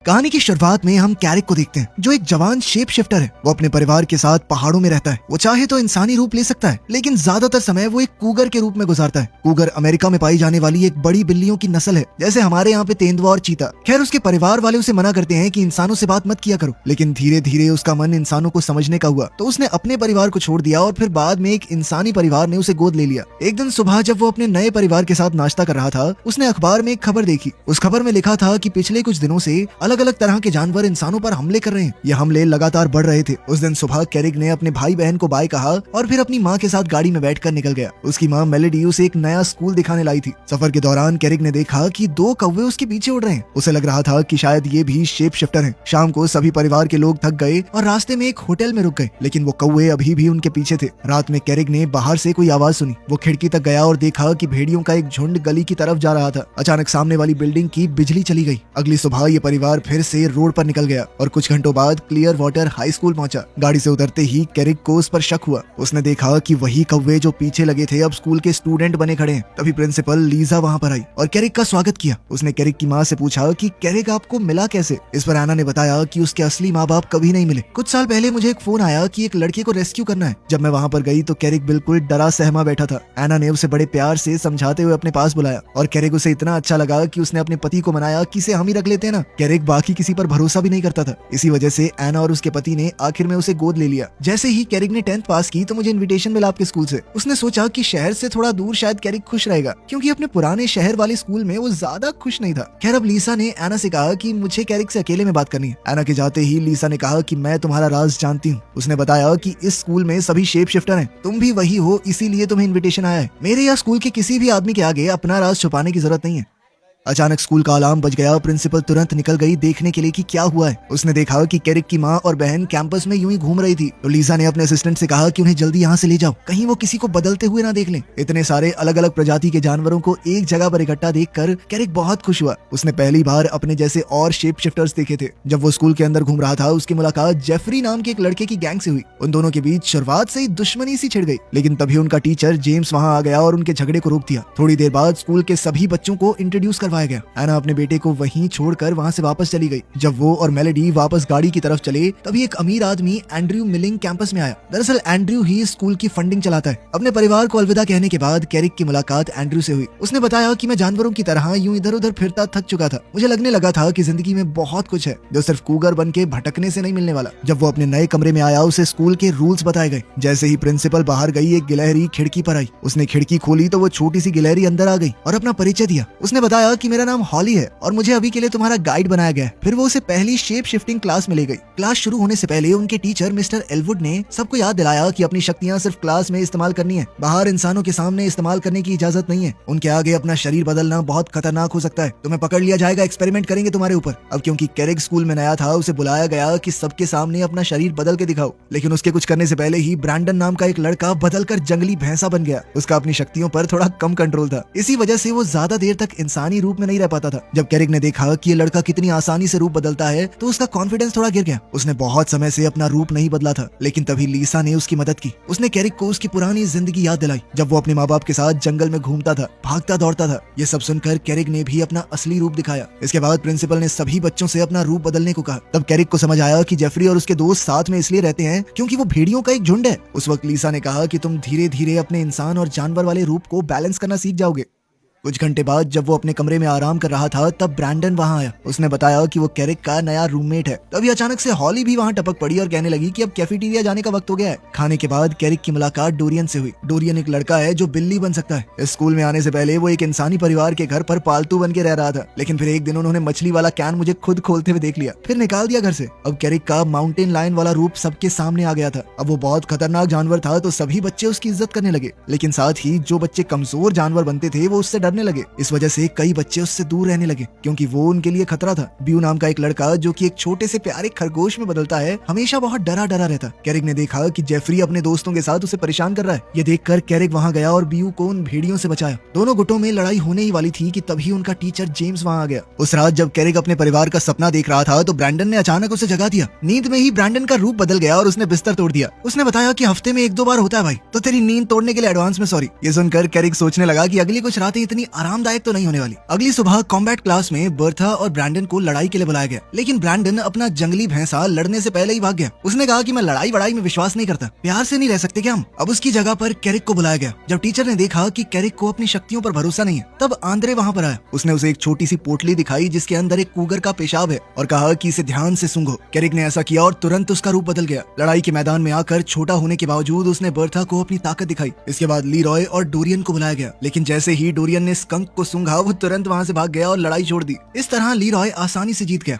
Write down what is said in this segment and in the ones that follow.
कहानी की शुरुआत में हम कैरिक को देखते हैं, जो एक जवान शेप शिफ्टर है। वो अपने परिवार के साथ पहाड़ों में रहता है। वो चाहे तो इंसानी रूप ले सकता है, लेकिन ज्यादातर समय वो एक कूगर के रूप में गुजारता है। कूगर अमेरिका में पाई जाने वाली एक बड़ी बिल्लियों की नस्ल है, जैसे हमारे यहाँ पे तेंदुआ और चीता। खैर, उसके परिवार वाले उसे मना करते हैं कि इंसानों से बात मत किया करो, लेकिन धीरे धीरे उसका मन इंसानों को समझने का हुआ, तो उसने अपने परिवार को छोड़ दिया और फिर बाद में एक इंसानी परिवार ने उसे गोद ले लिया। एक दिन सुबह जब वो अपने नए परिवार के साथ नाश्ता कर रहा था, उसने अखबार में एक खबर देखी। उस खबर में लिखा था कि पिछले कुछ दिनों से अलग अलग तरह के जानवर इंसानों पर हमले कर रहे हैं। ये हमले लगातार बढ़ रहे थे। उस दिन सुबह कैरिक ने अपने भाई बहन को बाय कहा और फिर अपनी माँ के साथ गाड़ी में बैठकर निकल गया। उसकी माँ मेलेडी उसे एक नया स्कूल दिखाने लाई थी। सफर के दौरान कैरिक ने देखा कि 2 कौवे उसके पीछे उड़ रहे हैं। उसे लग रहा था कि शायद ये भी शेप शिफ्टर हैं। शाम को सभी परिवार के लोग थक गए और रास्ते में एक होटल में रुक गए, लेकिन वो कौवे अभी भी उनके पीछे थे। रात में कैरिक ने बाहर से कोई आवाज सुनी। वो खिड़की तक गया और देखा कि भेड़ियों का एक झुंड गली की तरफ जा रहा था। अचानक सामने वाली बिल्डिंग की बिजली चली गई। अगली सुबह ये परिवार फिर से रोड पर निकल गया और कुछ घंटों बाद क्लियर वाटर हाई स्कूल पहुंचा। गाड़ी से उतरते ही कैरिक को उस पर शक हुआ। उसने देखा कि वही कौवे जो पीछे लगे थे अब स्कूल के स्टूडेंट बने खड़े हैं। तभी प्रिंसिपल लीजा वहां पर आई और कैरिक का स्वागत किया। उसने कैरिक की माँ से पूछा कि कैरिक आपको मिला कैसे। इस पर एना ने बताया कि उसके असली माँ बाप कभी नहीं मिले। कुछ साल पहले मुझे एक फोन आया कि एक लड़के को रेस्क्यू करना है। जब मैं वहां पर गई तो कैरिक बिल्कुल डरा सहमा बैठा था। एना ने उसे बड़े प्यार से समझाते हुए अपने पास बुलाया और कैरिक उसे इतना अच्छा लगा कि उसने अपने पति को मनाया कि इसे हम ही रख लेते हैं ना। कैरिक बाकी किसी पर भरोसा भी नहीं करता था। इसी वजह से एना और उसके पति ने आखिर में उसे गोद ले लिया। जैसे ही कैरिक ने 10th पास की तो मुझे इनविटेशन मिला आपके स्कूल से। उसने सोचा कि शहर से थोड़ा दूर शायद कैरिक खुश रहेगा, क्योंकि अपने पुराने शहर वाले स्कूल में वो ज्यादा खुश नहीं था। खैर, अब लीसा ने एना से कहा कि मुझे कैरिक से अकेले में बात करनी है। एना के जाते ही लीसा ने कहा कि मैं तुम्हारा राज जानती हूँ। उसने बताया कि इस स्कूल में सभी शेप शिफ्टर हैं, तुम भी वही हो, इसीलिए तुम्हें इन्विटेशन आया है। मेरे या स्कूल के किसी भी आदमी के आगे अपना राज छुपाने की जरूरत नहीं है। अचानक स्कूल का अलार्म बज गया। प्रिंसिपल तुरंत निकल गई देखने के लिए कि क्या हुआ है। उसने देखा कि कैरिक की माँ और बहन कैंपस में यूं ही घूम रही थी। तो लीजा ने अपने असिस्टेंट से कहा कि उन्हें जल्दी यहाँ से ले जाओ, कहीं वो किसी को बदलते हुए ना देख लें। इतने सारे अलग अलग प्रजाति के जानवरों को एक जगह पर इकट्ठा देखकर कैरिक बहुत खुश हुआ। उसने पहली बार अपने जैसे और शेप शिफ्टर्स देखे थे। जब वो स्कूल के अंदर घूम रहा था, उसकी मुलाकात जेफरी नाम के एक लड़के की गैंग से हुई। उन दोनों के बीच शुरुआत से ही दुश्मनी सी छिड़ गई, लेकिन तभी उनका टीचर जेम्स वहाँ आ गया और उनके झगड़े को रोक दिया। थोड़ी देर बाद स्कूल के सभी बच्चों को इंट्रोड्यूस करवाया गया। एना अपने बेटे को वहीं छोड़कर वहां से वापस चली गई। जब वो और मेलेडी वापस गाड़ी की तरफ चले, तभी एक अमीर आदमी एंड्रयू मिलिंग कैंपस में आया। दरअसल एंड्रयू ही स्कूल की फंडिंग चलाता है। अपने परिवार को अलविदा कहने के बाद कैरिक की मुलाकात एंड्रयू से हुई। उसने बताया कि मैं जानवरों की तरह यूं इधर उधर फिरता थक चुका था। मुझे लगने लगा था कि जिंदगी में बहुत कुछ है जो सिर्फ कूगर बन के भटकने से नहीं मिलने वाला। जब वो अपने नए कमरे में आया, उसे स्कूल के रूल्स बताए गए। जैसे ही प्रिंसिपल बाहर गई, एक गिलहरी खिड़की पर आई। उसने खिड़की खोली तो वो छोटी सी गिलहरी अंदर आ गई और अपना परिचय दिया। उसने बताया कि मेरा नाम हॉली है और मुझे अभी के लिए तुम्हारा गाइड बनाया गया है। फिर वो उसे पहली शेप शिफ्टिंग क्लास में ले गई। क्लास शुरू होने से पहले उनके टीचर मिस्टर एलवुड ने सबको याद दिलाया कि अपनी शक्तियां सिर्फ क्लास में इस्तेमाल करनी है, बाहर इंसानों के सामने इस्तेमाल करने की इजाजत नहीं है। उनके आगे अपना शरीर बदलना बहुत खतरनाक हो सकता है, तुम्हें पकड़ लिया जाएगा, एक्सपेरिमेंट करेंगे तुम्हारे ऊपर। अब क्योंकि कैरिक स्कूल में नया था, उसे बुलाया गया कि सबके सामने अपना शरीर बदल के दिखाओ। लेकिन उसके कुछ करने से पहले ही ब्रैंडन नाम का एक लड़का बदलकर जंगली भैंसा बन गया। उसका अपनी शक्तियों पर थोड़ा कम कंट्रोल था, इसी वजह से वो ज्यादा देर तक इंसानी रूप में नहीं रह पाता था। जब कैरिक ने देखा कि ये लड़का कितनी आसानी से रूप बदलता है, तो उसका कॉन्फिडेंस थोड़ा गिर गया। उसने बहुत समय से अपना रूप नहीं बदला था, लेकिन तभी लीसा ने उसकी मदद की। उसने कैरिक को उसकी पुरानी जिंदगी याद दिलाई, जब वो अपने माँ बाप के साथ जंगल में घूमता था, भागता दौड़ता था। ये सब सुनकर कैरिक ने भी अपना असली रूप दिखाया। इसके बाद प्रिंसिपल ने सभी बच्चों से अपना रूप बदलने को कहा। तब कैरिक को समझ आया कि जेफरी और उसके दोस्त साथ में इसलिए रहते हैं क्योंकि वो भेड़ियों का एक झुंड है। उस वक्त लीसा ने कहा कि तुम धीरे धीरे अपने इंसान और जानवर वाले रूप को बैलेंस करना सीख जाओगे। कुछ घंटे बाद जब वो अपने कमरे में आराम कर रहा था, तब ब्रैंडन वहां आया। उसने बताया कि वो कैरिक का नया रूममेट है। तभी अचानक से हॉली भी वहां टपक पड़ी और कहने लगी कि अब कैफेटेरिया जाने का वक्त हो गया है। खाने के बाद कैरिक की मुलाकात डोरियन से हुई। डोरियन एक लड़का है जो बिल्ली बन सकता है। इस स्कूल में आने से पहले वो एक इंसानी परिवार के घर पर पालतू बन के रह रहा था, लेकिन फिर एक दिन उन्होंने मछली वाला कैन मुझे खुद खोलते हुए देख लिया, फिर निकाल दिया घर से। अब कैरिक का माउंटेन लायन वाला रूप सबके सामने आ गया था। अब वो बहुत खतरनाक जानवर था, तो सभी बच्चे उसकी इज्जत करने लगे, लेकिन साथ ही जो बच्चे कमजोर जानवर बनते थे वो उससे डरने लगे। इस वजह से कई बच्चे उससे दूर रहने लगे, क्योंकि वो उनके लिए खतरा था। ब्यू नाम का एक लड़का जो कि एक छोटे से प्यारे खरगोश में बदलता है, हमेशा बहुत डरा डरा रहता। कैरिक ने देखा कि जेफरी अपने दोस्तों के साथ उसे परेशान कर रहा है। ये देखकर कैरिक वहां गया और ब्यू को उन भेड़ियों से बचाया। दोनों गुटों में लड़ाई होने ही वाली थी कि तभी उनका टीचर जेम्स वहां आ गया। उस रात जब कैरिक अपने परिवार का सपना देख रहा था, तो ब्रैंडन ने अचानक उसे जगा दिया। नींद में ही ब्रैंडन का रूप बदल गया और उसने बिस्तर तोड़ दिया। उसने बताया कि हफ्ते में 1-2 बार होता है भाई, तो तेरी नींद तोड़ने के लिए एडवांस में सॉरी। ये सुनकर कैरिक सोचने लगा कि अगली कुछ रातें इतनी इतनी आरामदायक तो नहीं होने वाली। अगली सुबह कॉम्बैट क्लास में बर्था और ब्रैंडन को लड़ाई के लिए बुलाया गया, लेकिन ब्रैंडन अपना जंगली भैंसा लड़ने से पहले ही भाग गया। उसने कहा कि मैं लड़ाई वड़ाई में विश्वास नहीं करता, प्यार से नहीं रह सकते क्या हम। अब उसकी जगह पर कैरिक को बुलाया गया। जब टीचर ने देखा कि कैरिक को अपनी शक्तियों पर भरोसा नहीं है, तब आंद्रे वहाँ पर आया। उसने उसे एक छोटी सी पोटली दिखाई जिसके अंदर एक कूगर का पेशाब है और कहा कि इसे ध्यान से सूंघो। कैरिक ने ऐसा किया और तुरंत उसका रूप बदल गया। लड़ाई के मैदान में आकर छोटा होने के बावजूद उसने बर्था को अपनी ताकत दिखाई। इसके बाद लीरॉय और डोरियन को बुलाया गया, लेकिन जैसे ही डोरियन ने स्कंक को सूंघा वो तुरंत वहाँ से भाग गया और लड़ाई छोड़ दी। इस तरह लीरॉय आसानी से जीत गया।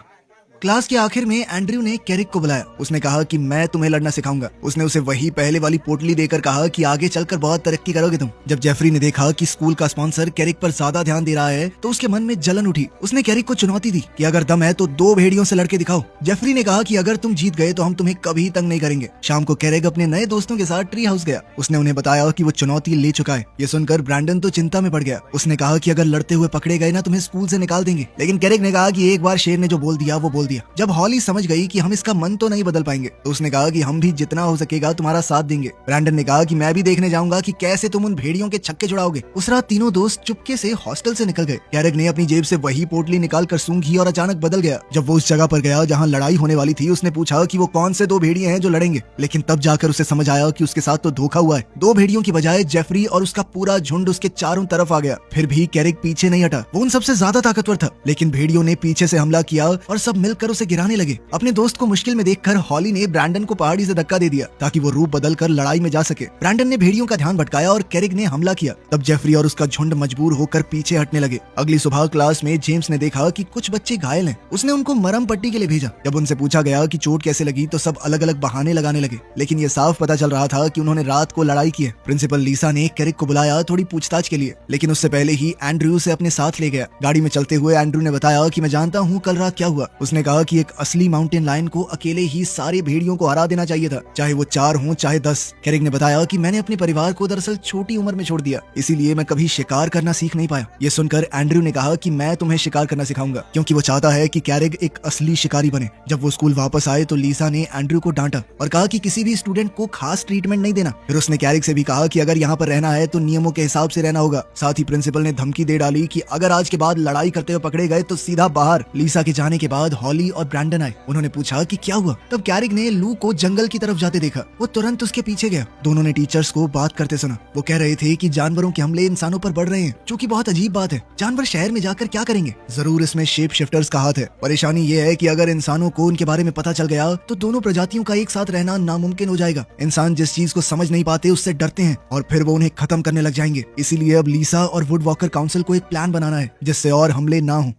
क्लास के आखिर में एंड्रयू ने कैरिक को बुलाया। उसने कहा कि मैं तुम्हें लड़ना सिखाऊंगा। उसने उसे वही पहले वाली पोटली देकर कहा कि आगे चलकर बहुत तरक्की करोगे तुम। जब जेफरी ने देखा कि स्कूल का स्पॉन्सर कैरिक पर ज्यादा ध्यान दे रहा है तो उसके मन में जलन उठी। उसने कैरिक को चुनौती दी कि अगर दम है तो 2 भेड़ियों से लड़के दिखाओ। जेफरी ने कहा कि अगर तुम जीत गए तो हम तुम्हें कभी तंग नहीं करेंगे। शाम को कैरिक अपने नए दोस्तों के साथ ट्री हाउस गया। उसने उन्हें बताया कि वो चुनौती ले चुका है। ये सुनकर ब्रैंडन तो चिंता में पड़ गया। उसने कहा कि अगर लड़ते हुए पकड़े गए ना तुम्हें स्कूल से निकाल देंगे, लेकिन कैरिक ने कहा कि एक बार शेर ने जो बोल दिया वो बोल दिया। जब हॉली समझ गई कि हम इसका मन तो नहीं बदल पाएंगे तो उसने कहा कि हम भी जितना हो सकेगा तुम्हारा साथ देंगे। ब्रैंडन ने कहा कि मैं भी देखने जाऊंगा कि कैसे तुम उन भेड़ियों के छक्के छुड़ाओगे। उस रात तीनों दोस्त चुपके से हॉस्टल से निकल गए। कैरिक ने अपनी जेब से वही पोटली निकाल कर सूंघी और अचानक बदल गया। जब वो उस जगह पर गया जहाँ लड़ाई होने वाली थी, उसने पूछा कि वो कौन से 2 भेड़िए हैं जो लड़ेंगे, लेकिन तब जाकर उसे समझ आया कि उसके साथ तो धोखा हुआ है। 2 भेड़ियों की बजाय जेफरी और उसका पूरा झुंड उसके चारों तरफ आ गया। फिर भी कैरिक पीछे नहीं हटा। वो उन सबसे ज्यादा ताकतवर था, लेकिन भेड़ियों ने पीछे से हमला किया और सब मिलकर उसे गिराने लगे। अपने दोस्त को मुश्किल में देखकर हॉली ने ब्रैंडन को पहाड़ी से धक्का दे दिया ताकि वो रूप बदल कर लड़ाई में जा सके। ब्रैंडन ने भेड़ियों का ध्यान भटकाया और कैरिक ने हमला किया। तब जेफरी और उसका झुंड मजबूर होकर पीछे हटने लगे। अगली सुबह क्लास में जेम्स ने देखा कि कुछ बच्चे घायल हैं। उसने उनको मरहम पट्टी के लिए भेजा। जब उनसे पूछा गया कि चोट कैसे लगी तो सब अलग अलग बहाने लगाने लगे, लेकिन ये साफ पता चल रहा था कि उन्होंने रात को लड़ाई की है। प्रिंसिपल लीसा ने कैरिक को बुलाया थोड़ी पूछताछ के लिए, लेकिन उससे पहले ही एंड्रयू से अपने साथ ले गया। गाड़ी में चलते हुए एंड्रयू ने बताया कि मैं जानता हूँ कल रात क्या हुआ। उसने कहा कि एक असली माउंटेन लायन को अकेले ही सारे भेड़ियों को हरा देना चाहिए था, चाहे वो 4 हों चाहे 10। कैरिक ने बताया कि मैंने अपने परिवार को दरअसल छोटी उम्र में छोड़ दिया, इसीलिए मैं कभी शिकार करना सीख नहीं पाया। ये सुनकर एंड्रयू ने कहा कि मैं तुम्हें शिकार करना सिखाऊंगा, क्योंकि वो चाहता है कि कैरिक एक असली शिकारी बने। जब वो स्कूल वापस आए तो लीसा ने एंड्रयू को डांटा और कहा कि किसी भी स्टूडेंट को खास ट्रीटमेंट नहीं देना। फिर उसने कैरिक से भी कहा कि अगर यहाँ पर रहना है तो नियमों के हिसाब से रहना होगा। साथ ही प्रिंसिपल ने धमकी दे डाली कि अगर आज के बाद लड़ाई करते हुए पकड़े गए तो सीधा बाहर। लीसा के जाने के बाद हॉली और ब्रैंडन आए। उन्होंने पूछा कि क्या हुआ। तब कैरिक ने लू को जंगल की तरफ जाते देखा। वो तुरंत उसके पीछे गया। दोनों ने टीचर्स को बात करते सुना। वो कह रहे थे कि जानवरों के हमले इंसानों पर बढ़ रहे हैं, जो कि बहुत अजीब बात है। जानवर शहर में जाकर क्या करेंगे? जरूर इसमें शेप शिफ्टर्स का हाथ है। परेशानी ये है कि अगर इंसानों को उनके बारे में पता चल गया तो दोनों प्रजातियों का एक साथ रहना नामुमकिन हो जाएगा। इंसान जिस चीज को समझ नहीं पाते उससे डरते हैं और फिर वो उन्हें खत्म करने लग जाएंगे। इसीलिए अब लीसा और वुड वॉकर काउंसिल को एक प्लान बनाना है जिससे और हमले ना हो।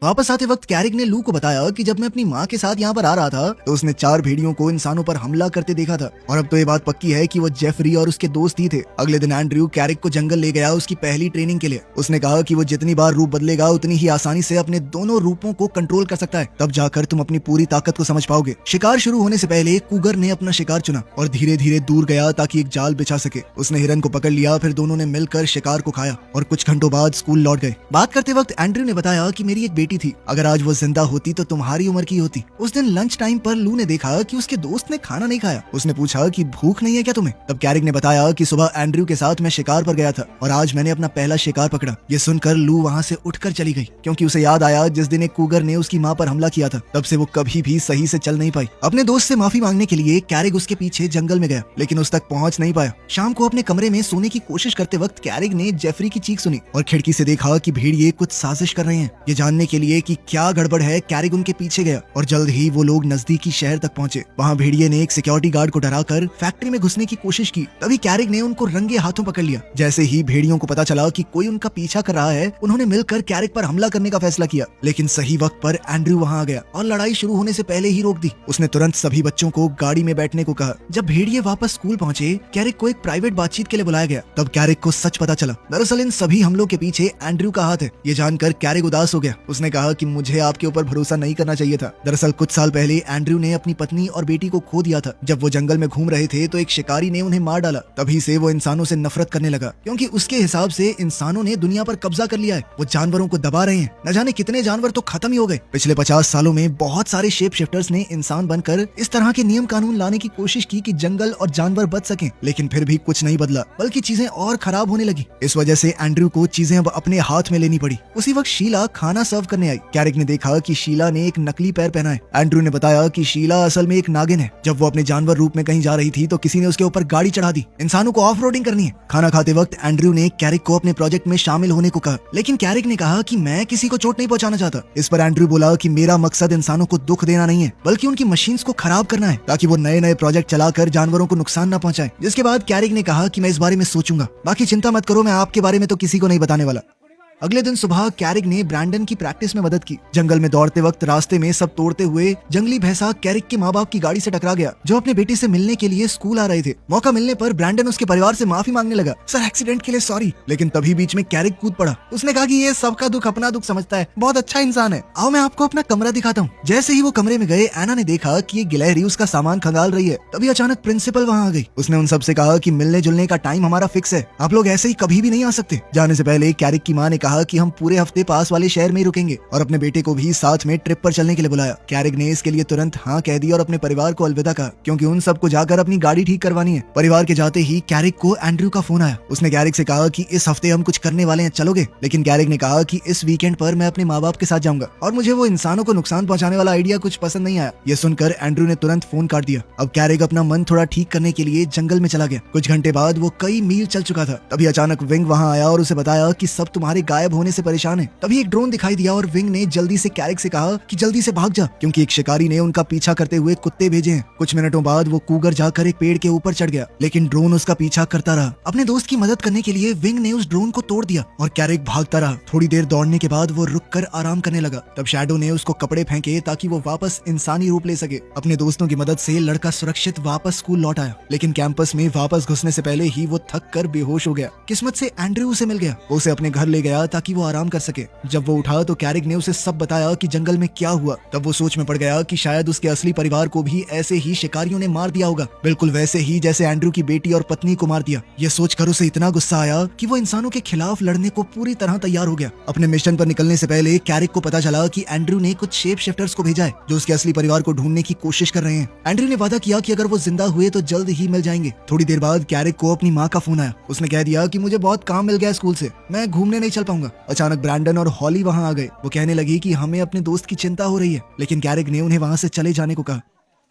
वापस आते वक्त कैरिक ने लू को बताया कि जब मैं अपनी माँ के साथ यहाँ पर आ रहा था तो उसने 4 भेड़ियों को इंसानों पर हमला करते देखा था, और अब तो ये बात पक्की है कि वो जेफरी और उसके दोस्त ही थे। अगले दिन एंड्रयू कैरिक को जंगल ले गया उसकी पहली ट्रेनिंग के लिए। उसने कहा कि वो जितनी बार रूप बदलेगा उतनी ही आसानी से अपने दोनों रूपों को कंट्रोल कर सकता है, तब जाकर तुम अपनी पूरी ताकत को समझ पाओगे। शिकार शुरू होने से पहले कूगर ने अपना शिकार चुना और धीरे धीरे दूर गया ताकि एक जाल बिछा सके। उसने हिरन को पकड़ लिया, फिर दोनों ने मिलकर शिकार को खाया और कुछ घंटों बाद स्कूल लौट गए। बात करते वक्त एंड्रयू ने बताया कि मेरी एक बेटी थी, अगर आज वो जिंदा होती तो तुम्हारी उम्र की होती। उस दिन लंच टाइम पर लू ने देखा कि उसके दोस्त ने खाना नहीं खाया। उसने पूछा कि भूख नहीं है क्या तुम्हें? तब कैरिक ने बताया कि सुबह एंड्रयू के साथ मैं शिकार पर गया था और आज मैंने अपना पहला शिकार पकड़ा। ये सुनकर लू वहाँ से उठकर चली गई, क्योंकि उसे याद आया जिस दिन एक कूगर ने उसकी माँ पर हमला किया था। तब से वो कभी भी सही से चल नहीं पाई। अपने दोस्त से माफी मांगने के लिए कैरिक उसके पीछे जंगल में गया, लेकिन उस तक पहुँच नहीं पाया। शाम को अपने कमरे में सोने की कोशिश करते वक्त कैरिक ने जेफरी की चीख सुनी और खिड़की से देखा कि भेड़िए कुछ साजिश कर रहे हैं। ये जानने के लिए कि क्या गड़बड़ है, कैरिक उनके पीछे गया और जल्द ही वो लोग नजदीकी शहर तक पहुंचे। वहाँ भेड़िए ने एक सिक्योरिटी गार्ड को डराकर फैक्ट्री में घुसने की कोशिश की। तभी कैरिक ने उनको रंगे हाथों पकड़ लिया। जैसे ही भेड़ियों को पता चला कि कोई उनका पीछा कर रहा है, उन्होंने मिलकर कैरिक पर हमला करने का फैसला किया, लेकिन सही वक्त पर एंड्रयू वहाँ आ गया और लड़ाई शुरू होने से पहले ही रोक दी। उसने तुरंत सभी बच्चों को गाड़ी में बैठने को कहा। जब भेड़िए वापस स्कूल पहुंचे, कैरिक को एक प्राइवेट बातचीत के लिए बुलाया गया। तब कैरिक को सच पता चला, दरअसल इन सभी हमलों के पीछे एंड्रयू का हाथ है। ये जानकर कैरिक उदास हो गया। उसने उसने कहा कि मुझे आपके ऊपर भरोसा नहीं करना चाहिए था। दरअसल कुछ साल पहले एंड्रयू ने अपनी पत्नी और बेटी को खो दिया था। जब वो जंगल में घूम रहे थे तो एक शिकारी ने उन्हें मार डाला। तभी से वो इंसानों से नफरत करने लगा, क्योंकि उसके हिसाब से इंसानों ने दुनिया पर कब्जा कर लिया है। वो जानवरों को दबा रहे हैं। न जाने कितने जानवर तो खत्म ही हो गए। पिछले 50 सालों में बहुत सारे शेप शिफ्टर्स ने इंसान बनकर इस तरह के नियम कानून लाने की कोशिश की कि जंगल और जानवर बच सकें, लेकिन फिर भी कुछ नहीं बदला, बल्कि चीजें और खराब होने लगी। इस वजह से एंड्रयू को चीजें अब अपने हाथ में लेनी पड़ी। उसी वक्त शीला खाना सर्व करने आई। कैरिक ने देखा कि शीला ने एक नकली पैर पहना है। एंड्रयू ने बताया कि शीला असल में एक नागिन है। जब वो अपने जानवर रूप में कहीं जा रही थी तो किसी ने उसके ऊपर गाड़ी चढ़ा दी। इंसानों को ऑफ रोडिंग करनी है। खाना खाते वक्त एंड्रयू ने कैरिक को अपने प्रोजेक्ट में शामिल होने को कहा, लेकिन कैरिक ने कहा कि मैं किसी को चोट नहीं पहुंचाना चाहता। इस पर एंड्रयू बोला कि मेरा मकसद इंसानों को दुख देना नहीं है, बल्कि उनकी मशीन्स को खराब करना है, ताकि वो नए नए प्रोजेक्ट चलाकर जानवरों को नुकसान न पहुंचाए। जिसके बाद कैरिक ने कहा कि मैं इस बारे में सोचूंगा, बाकी चिंता मत करो, मैं आपके बारे में तो किसी को नहीं बताने वाला। अगले दिन सुबह कैरिक ने ब्रैंडन की प्रैक्टिस में मदद की। जंगल में दौड़ते वक्त रास्ते में सब तोड़ते हुए जंगली भैंसा कैरिक के माँ बाप की गाड़ी से टकरा गया, जो अपने बेटी से मिलने के लिए स्कूल आ रहे थे। मौका मिलने पर ब्रैंडन उसके परिवार से माफी मांगने लगा, सर एक्सीडेंट के लिए सॉरी। लेकिन तभी बीच में कैरिक कूद पड़ा। उसने कहा कि ये सबका दुख अपना दुख समझता है, बहुत अच्छा इंसान है, आओ मैं आपको अपना कमरा दिखाता हूँ। जैसे ही वो कमरे में गए, एना ने देखा कि ये गिलहरी उसका सामान खंगाल रही है। तभी अचानक प्रिंसिपल वहाँ आ गई। उसने उन सबसे कहा कि मिलने जुलने का टाइम हमारा फिक्स है, आप लोग ऐसे ही कभी भी नहीं आ सकते। जाने से पहले कैरिक की माँ ने कहा कि हम पूरे हफ्ते पास वाले शहर में ही रुकेंगे और अपने बेटे को भी साथ में ट्रिप पर चलने के लिए बुलाया। कैरिक ने इसके लिए तुरंत हाँ कह दी और अपने परिवार को अलविदा कहा, क्योंकि उन सबको जाकर अपनी गाड़ी ठीक करवानी है। परिवार के जाते ही कैरिक को एंड्रयू का फोन आया। उसने कैरिक से कहा कि इस हफ्ते हम कुछ करने वाले हैं, चलोगे? लेकिन कैरिक ने कहा कि इस वीकेंड पर मैं अपने माँ बाप के साथ जाऊंगा और मुझे वो इंसानों को नुकसान पहुंचाने वाला आइडिया कुछ पसंद नहीं आया। ये सुनकर एंड्रयू ने तुरंत फोन काट दिया। अब कैरिक अपना मन थोड़ा ठीक करने के लिए जंगल में चला गया। कुछ घंटे बाद वो कई मील चल चुका था। तभी अचानक विंग वहाँ आया और उसे बताया कि सब तुम्हारे गायब होने से परेशान है। तभी एक ड्रोन दिखाई दिया और विंग ने जल्दी से कैरिक से कहा कि जल्दी से भाग जा, क्योंकि एक शिकारी ने उनका पीछा करते हुए कुत्ते भेजे हैं। कुछ मिनटों बाद वो कूगर जाकर एक पेड़ के ऊपर चढ़ गया, लेकिन ड्रोन उसका पीछा करता रहा। अपने दोस्त की मदद करने के लिए विंग ने उस ड्रोन को तोड़ दिया और कैरिक भागता रहा। थोड़ी देर दौड़ने के बाद वो रुककर आराम करने लगा। तब शैडो ने उसको कपड़े फेंके ताकि वो वापस इंसानी रूप ले सके। अपने दोस्तों की मदद से लड़का सुरक्षित वापस स्कूल लौट आया, लेकिन कैंपस में वापस घुसने से पहले ही वो थक कर बेहोश हो गया। किस्मत से एंड्रयू उसे मिल गया। वो उसे अपने घर ले गया ताकि वो आराम कर सके। जब वो उठा तो कैरिक ने उसे सब बताया कि जंगल में क्या हुआ। तब वो सोच में पड़ गया कि शायद उसके असली परिवार को भी ऐसे ही शिकारियों ने मार दिया होगा, बिल्कुल वैसे ही जैसे एंड्रयू की बेटी और पत्नी को मार दिया। ये सोचकर उसे इतना गुस्सा आया कि वो इंसानों के खिलाफ लड़ने को पूरी तरह तैयार हो गया। अपने मिशन पर निकलने से पहले कैरिक को पता चला कि एंड्रयू ने कुछ शेप शिफ्टर्स को भेजा है जो उसके असली परिवार को ढूंढने की कोशिश कर रहे हैं। एंड्रयू ने वादा किया कि अगर वो जिंदा हुए तो जल्द ही मिल जाएंगे। थोड़ी देर बाद कैरिक को अपनी माँ का फोन आया। उसने कह दिया कि मुझे बहुत काम मिल गया स्कूल से, मैं घूमने नहीं चल पाऊंगा। अचानक ब्रैंडन और हॉली वहाँ आ गए। वो कहने लगी कि हमें अपने दोस्त की चिंता हो रही है, लेकिन कैरिक ने उन्हें वहाँ से चले जाने को कहा।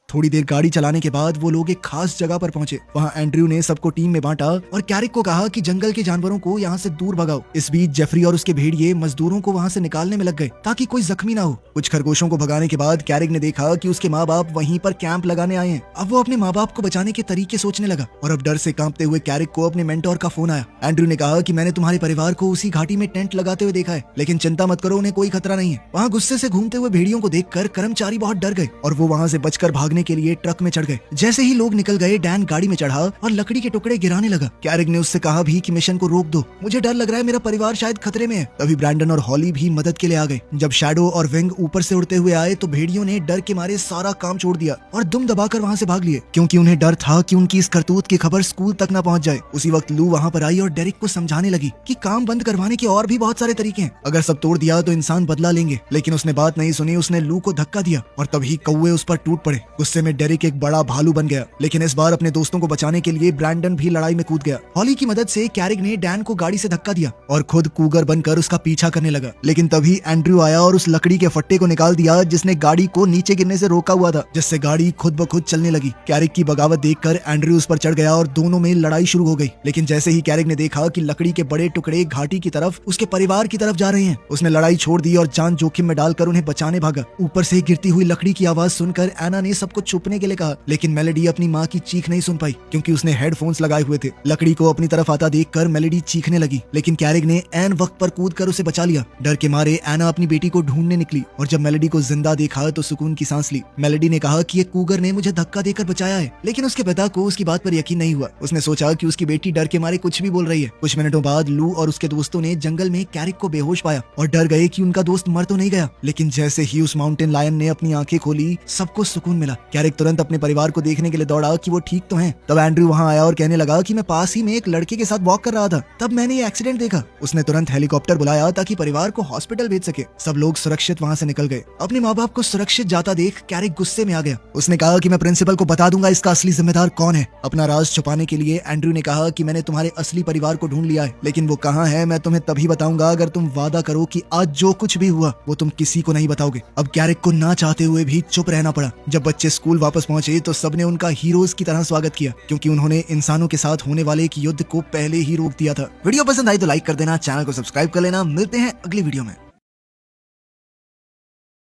थोड़ी देर गाड़ी चलाने के बाद वो लोग एक खास जगह पर पहुंचे। वहाँ एंड्रयू ने सबको टीम में बांटा और कैरिक को कहा कि जंगल के जानवरों को यहाँ से दूर भगाओ। इस बीच जेफरी और उसके भेड़िए मजदूरों को वहाँ से निकालने में लग गए ताकि कोई जख्मी ना हो। कुछ खरगोशों को भगाने के बाद कैरिक ने देखा कि उसके माँ बाप वहीं पर कैंप लगाने आए हैं। अब वो अपने माँ बाप को बचाने के तरीके सोचने लगा और अब डर से कांपते हुए कैरिक को अपने मेंटोर का फोन आया। एंड्रयू ने कहा कि मैंने तुम्हारे परिवार को उसी घाटी में टेंट लगाते हुए देखा है, लेकिन चिंता मत करो, उन्हें कोई खतरा नहीं है। वहाँ गुस्से से घूमते हुए भेड़ियों को देखकर कर्मचारी बहुत डर गए और वो वहाँ से बचकर भागने के लिए ट्रक में चढ़ गए। जैसे ही लोग निकल गए, डैन गाड़ी में चढ़ा और लकड़ी के टुकड़े गिराने लगा। कैरिक ने उससे कहा भी कि मिशन को रोक दो, मुझे डर लग रहा है, मेरा परिवार शायद खतरे में है। तभी ब्रैंडन और हॉली भी मदद के लिए आ गए। जब शैडो और विंग ऊपर से उड़ते हुए आए तो भेड़ियों ने डर के मारे सारा काम छोड़ दिया और दुम दबाकर वहाँ से भाग लिए, क्योंकि उन्हें डर था कि उनकी इस करतूत की खबर स्कूल तक न पहुँच जाए। उसी वक्त लू वहाँ पर आई और डेरिक को समझाने लगी कि काम बंद करवाने के और भी बहुत सारे तरीके हैं, अगर सब तोड़ दिया तो इंसान बदला लेंगे। लेकिन उसने बात नहीं सुनी। उसने लू को धक्का दिया और तभी कौवे उस पर टूट पड़े। गुस्से में डेरिक एक बड़ा भालू बन गया, लेकिन इस बार अपने दोस्तों को बचाने के लिए ब्रैंडन भी लड़ाई में कूद गया। हॉली की मदद से कैरिक ने डैन को गाड़ी से धक्का दिया और खुद कूगर बनकर उसका पीछा करने लगा। लेकिन तभी एंड्रयू आया और उस लकड़ी के फट्टे को निकाल दिया जिसने गाड़ी को नीचे गिरने से रोका हुआ था, जिससे गाड़ी खुद ब खुद चलने लगी। कैरिक की बगावत देखकर एंड्रयू उस पर चढ़ गया और दोनों में लड़ाई शुरू हो गई। लेकिन जैसे ही कैरिक ने देखा कि लकड़ी के बड़े टुकड़े घाटी की तरफ उसके परिवार की तरफ जा रहे हैं, उसने लड़ाई छोड़ दी और जान जोखिम में डालकर उन्हें बचाने भागा। ऊपर से गिरती हुई लकड़ी की आवाज सुनकर एना ने सबको को छुपने के लिए कहा, लेकिन मेलेडी अपनी माँ की चीख नहीं सुन पाई क्योंकि उसने हेडफोन्स लगाए हुए थे। लकड़ी को अपनी तरफ आता देखकर मेलेडी चीखने लगी, लेकिन कैरिक ने एन वक्त पर कूदकर उसे बचा लिया। डर के मारे एना अपनी बेटी को ढूंढने निकली और जब मेलेडी को जिंदा देखा तो सुकून की सांस ली। मेलेडी ने कहा कि ये कूगर ने मुझे धक्का देकर बचाया है, लेकिन उसके पिता को उसकी बात पर यकीन नहीं हुआ। उसने सोचा कि उसकी बेटी डर के मारे कुछ भी बोल रही है। कुछ मिनटों बाद लू और उसके दोस्तों ने जंगल में कैरिक को बेहोश पाया और डर गए कि उनका दोस्त मर तो नहीं गया। लेकिन जैसे ही उस माउंटेन लायन ने अपनी आंखें खोली, सबको सुकून मिला। कैरिक तुरंत अपने परिवार को देखने के लिए दौड़ा कि वो ठीक तो हैं। तब एंड्रयू वहां आया और कहने लगा कि मैं पास ही में एक लड़के के साथ वॉक कर रहा था, तब मैंने ये एक्सीडेंट देखा। उसने तुरंत हेलीकॉप्टर बुलाया ताकि परिवार को हॉस्पिटल भेज सके। सब लोग सुरक्षित वहां से निकल गए। अपने माँ बाप को सुरक्षित जाता देख कैरिक गुस्से में आ गया। उसने कहा कि मैं प्रिंसिपल को बता दूंगा इसका असली जिम्मेदार कौन है। अपना राज छुपाने के लिए एंड्रयू ने कहा कि मैंने तुम्हारे असली परिवार को ढूंढ लिया है, लेकिन वो कहाँ है मैं तुम्हें तभी बताऊंगा अगर तुम वादा करो कि आज जो कुछ भी हुआ वो तुम किसी को नहीं बताओगे। अब कैरिक को ना चाहते हुए भी चुप रहना पड़ा। जब बच्चे स्कूल वापस पहुंचे तो सबने उनका हीरोज की तरह स्वागत किया क्योंकि उन्होंने इंसानों के साथ होने वाले एक युद्ध को पहले ही रोक दिया था। वीडियो पसंद आई तो लाइक कर देना, चैनल को सब्सक्राइब कर लेना। मिलते हैं अगली वीडियो में।